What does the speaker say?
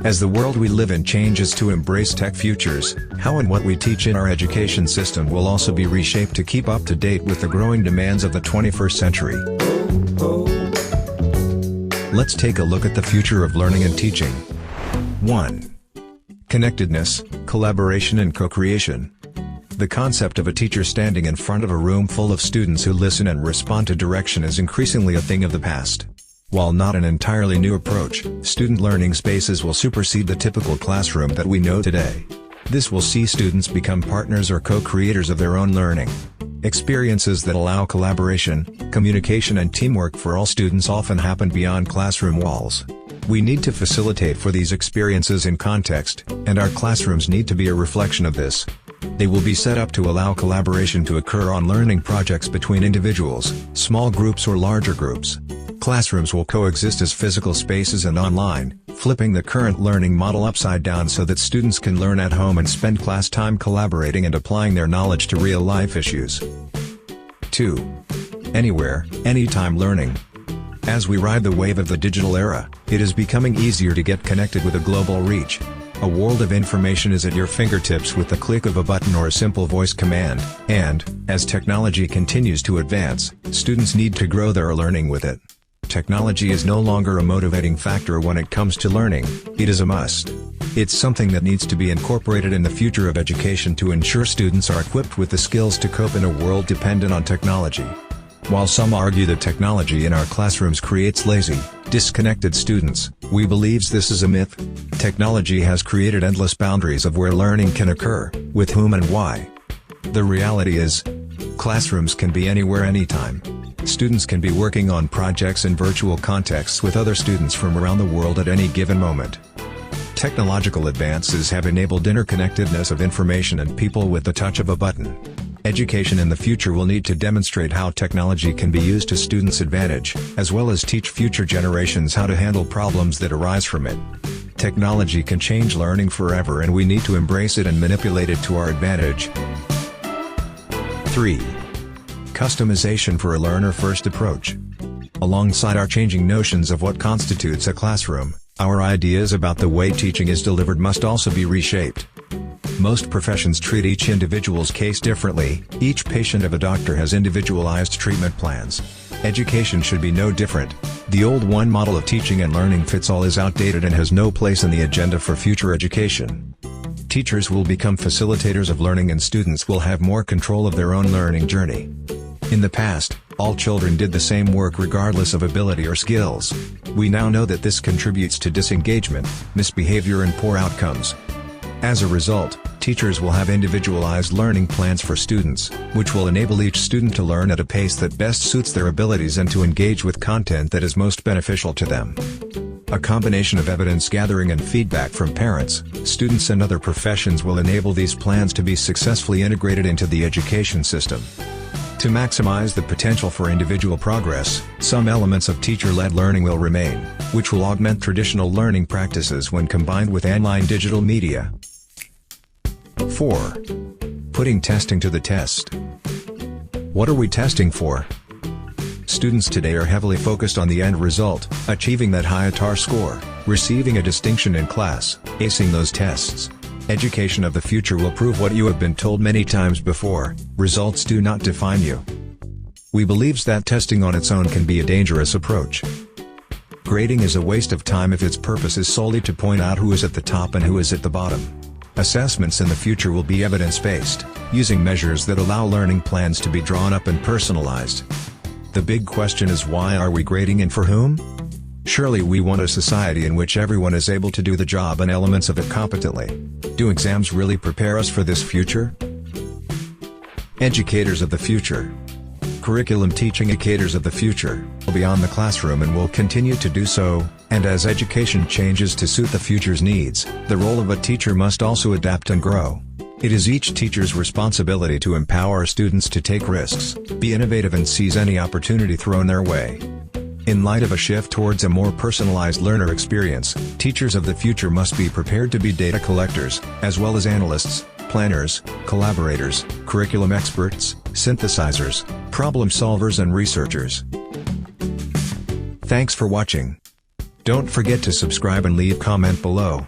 As the world we live in changes to embrace tech futures, how and what we teach in our education system will also be reshaped to keep up to date with the growing demands of the 21st century. Let's take a look at the future of learning and teaching. 1. Connectedness, collaboration and co-creation. The concept of a teacher standing in front of a room full of students who listen and respond to direction is increasingly a thing of the past. While not an entirely new approach, student learning spaces will supersede the typical classroom that we know today. This will see students become partners or co-creators of their own learning. Experiences that allow collaboration, communication and teamwork for all students often happen beyond classroom walls. We need to facilitate for these experiences in context, and our classrooms need to be a reflection of this. They will be set up to allow collaboration to occur on learning projects between individuals, small groups or larger groups. Classrooms will coexist as physical spaces and online, flipping the current learning model upside down so that students can learn at home and spend class time collaborating and applying their knowledge to real-life issues. 2. Anywhere, anytime learning. As we ride the wave of the digital era, it is becoming easier to get connected with a global reach. A world of information is at your fingertips with the click of a button or a simple voice command, and, as technology continues to advance, students need to grow their learning with it. Technology is no longer a motivating factor when it comes to learning, it is a must. It's something that needs to be incorporated in the future of education to ensure students are equipped with the skills to cope in a world dependent on technology. While some argue that technology in our classrooms creates lazy, disconnected students, we believe this is a myth. Technology has created endless boundaries of where learning can occur, with whom and why. The reality is, classrooms can be anywhere anytime. Students can be working on projects in virtual contexts with other students from around the world at any given moment. Technological advances have enabled interconnectedness of information and people with the touch of a button. Education in the future will need to demonstrate how technology can be used to students' advantage, as well as teach future generations how to handle problems that arise from it. Technology can change learning forever and we need to embrace it and manipulate it to our advantage. 3. Customization for a learner-first approach. Alongside our changing notions of what constitutes a classroom, our ideas about the way teaching is delivered must also be reshaped. Most professions treat each individual's case differently, each patient of a doctor has individualized treatment plans. Education should be no different. The old one model of teaching and learning fits all is outdated and has no place in the agenda for future education. Teachers will become facilitators of learning and students will have more control of their own learning journey. In the past, all children did the same work regardless of ability or skills. We now know that this contributes to disengagement, misbehavior and poor outcomes. As a result, teachers will have individualized learning plans for students, which will enable each student to learn at a pace that best suits their abilities and to engage with content that is most beneficial to them. A combination of evidence gathering and feedback from parents, students and other professions will enable these plans to be successfully integrated into the education system. To maximize the potential for individual progress, some elements of teacher-led learning will remain, which will augment traditional learning practices when combined with online digital media. 4. Putting testing to the test. What are we testing for? Students today are heavily focused on the end result, achieving that high ATAR score, receiving a distinction in class, acing those tests. Education of the future will prove what you have been told many times before: results do not define you. We believe that testing on its own can be a dangerous approach. Grading is a waste of time if its purpose is solely to point out who is at the top and who is at the bottom. Assessments in the future will be evidence-based, using measures that allow learning plans to be drawn up and personalized. The big question is, why are we grading and for whom? Surely we want a society in which everyone is able to do the job and elements of it competently. Do exams really prepare us for this future? Educators of the future. Curriculum teaching educators of the future, beyond the classroom and will continue to do so, and as education changes to suit the future's needs, the role of a teacher must also adapt and grow. It is each teacher's responsibility to empower students to take risks, be innovative and seize any opportunity thrown their way. In light of a shift towards a more personalized learner experience, teachers of the future must be prepared to be data collectors, as well as analysts, planners, collaborators, curriculum experts, synthesizers, problem solvers and researchers. Thanks for watching. Don't forget to subscribe and leave comment below.